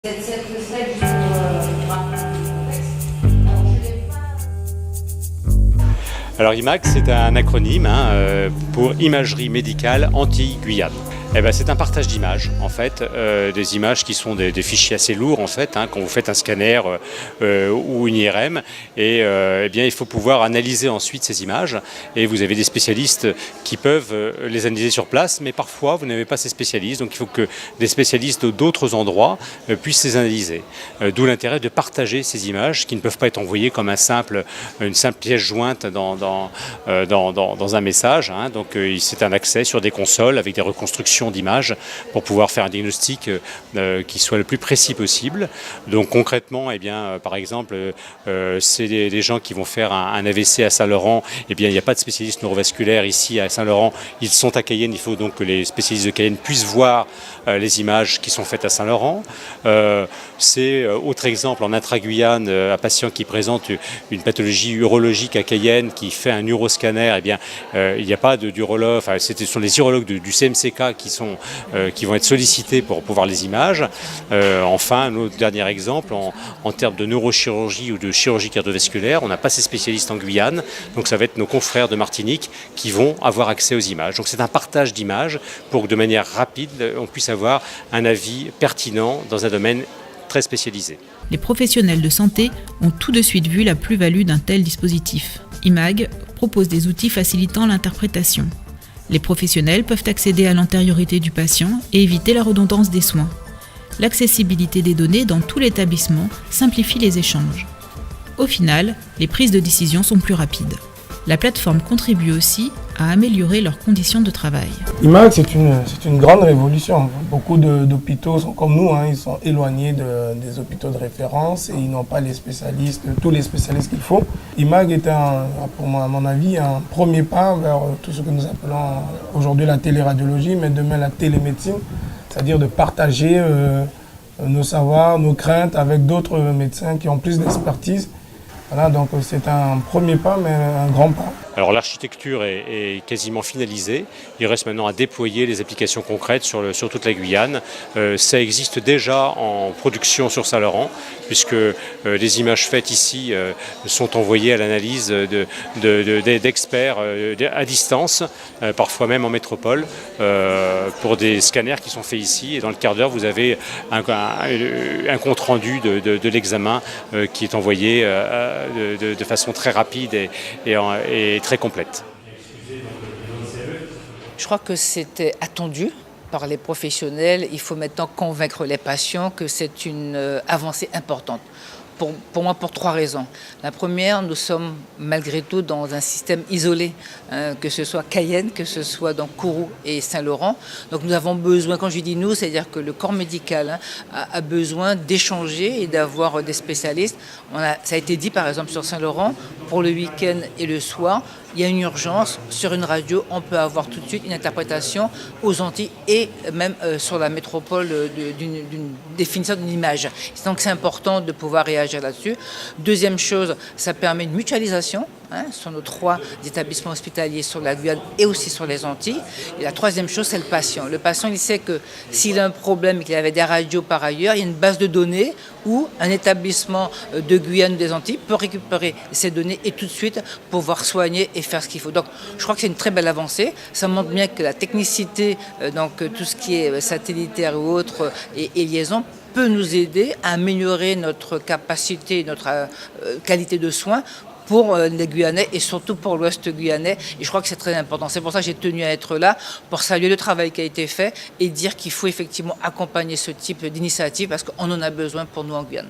Cette slide, je vous rappelle le contexte. Alors, je l'ai pas. Alors IMAG, c'est un acronyme pour Imagerie Médicale Antilles-Guyane. C'est un partage d'images, en fait, des images qui sont des fichiers assez lourds, en fait, quand vous faites un scanner ou une IRM. Il faut pouvoir analyser ensuite ces images. Et vous avez des spécialistes qui peuvent les analyser sur place, mais parfois vous n'avez pas ces spécialistes. Donc il faut que des spécialistes d'autres endroits puissent les analyser. D'où l'intérêt de partager ces images qui ne peuvent pas être envoyées comme une simple pièce jointe dans un message. Donc c'est un accès sur des consoles avec des reconstructions d'images pour pouvoir faire un diagnostic qui soit le plus précis possible. Donc concrètement, par exemple, c'est des gens qui vont faire un AVC à Saint-Laurent. Il n'y a pas de spécialiste neurovasculaire ici à Saint-Laurent. Ils sont à Cayenne. Il faut donc que les spécialistes de Cayenne puissent voir les images qui sont faites à Saint-Laurent. C'est autre exemple en intra-Guyane, un patient qui présente une pathologie urologique à Cayenne, qui fait un uroscanner. Il n'y a pas d'urologue. Ce sont les urologues du CMCK qui vont être sollicités pour voir les images. Enfin, un autre dernier exemple, en termes de neurochirurgie ou de chirurgie cardiovasculaire, on n'a pas ces spécialistes en Guyane, donc ça va être nos confrères de Martinique qui vont avoir accès aux images. Donc c'est un partage d'images pour que de manière rapide, on puisse avoir un avis pertinent dans un domaine très spécialisé. Les professionnels de santé ont tout de suite vu la plus-value d'un tel dispositif. IMAG propose des outils facilitant l'interprétation. Les professionnels peuvent accéder à l'antériorité du patient et éviter la redondance des soins. L'accessibilité des données dans tout l'établissement simplifie les échanges. Au final, les prises de décision sont plus rapides. La plateforme contribue aussi à améliorer leurs conditions de travail. IMAG, c'est une grande révolution. Beaucoup d'hôpitaux sont comme nous, ils sont éloignés des hôpitaux de référence et ils n'ont pas tous les spécialistes qu'il faut. IMAG est, à mon avis, un premier pas vers tout ce que nous appelons aujourd'hui la téléradiologie, mais demain la télémédecine, c'est-à-dire de partager nos savoirs, nos craintes avec d'autres médecins qui ont plus d'expertise. Voilà, donc c'est un premier pas, mais un grand pas. Alors l'architecture est quasiment finalisée. Il reste maintenant à déployer les applications concrètes sur toute la Guyane. Ça existe déjà en production sur Saint-Laurent, puisque les images faites ici sont envoyées à l'analyse d'experts à distance, parfois même en métropole, pour des scanners qui sont faits ici. Et dans le quart d'heure, vous avez un compte-rendu de l'examen qui est envoyé de façon très rapide et très complète. Je crois que c'était attendu par les professionnels. Il faut maintenant convaincre les patients que c'est une avancée importante. Pour moi, pour 3 raisons. La première, nous sommes malgré tout dans un système isolé, que ce soit Cayenne, que ce soit dans Kourou et Saint-Laurent. Donc nous avons besoin, quand je dis nous, c'est-à-dire que le corps médical a besoin d'échanger et d'avoir des spécialistes. Ça a été dit par exemple sur Saint-Laurent, pour le week-end et le soir, il y a une urgence, sur une radio, on peut avoir tout de suite une interprétation aux Antilles et même sur la métropole d'une définition d'une image. Donc c'est important de pouvoir réagir là-dessus. Deuxième chose, ça permet une mutualisation sur nos 3 établissements hospitaliers sur la Guyane et aussi sur les Antilles. Et la troisième chose, c'est le patient. Le patient, il sait que s'il a un problème et qu'il avait des radios par ailleurs, il y a une base de données où un établissement de Guyane ou des Antilles peut récupérer ces données et tout de suite pouvoir soigner et faire ce qu'il faut. Donc je crois que c'est une très belle avancée. Ça montre bien que la technicité, donc tout ce qui est satellitaire ou autre et liaison, peut nous aider à améliorer notre capacité, notre qualité de soins pour les Guyanais et surtout pour l'Ouest guyanais. Et je crois que c'est très important. C'est pour ça que j'ai tenu à être là, pour saluer le travail qui a été fait et dire qu'il faut effectivement accompagner ce type d'initiative parce qu'on en a besoin pour nous en Guyane.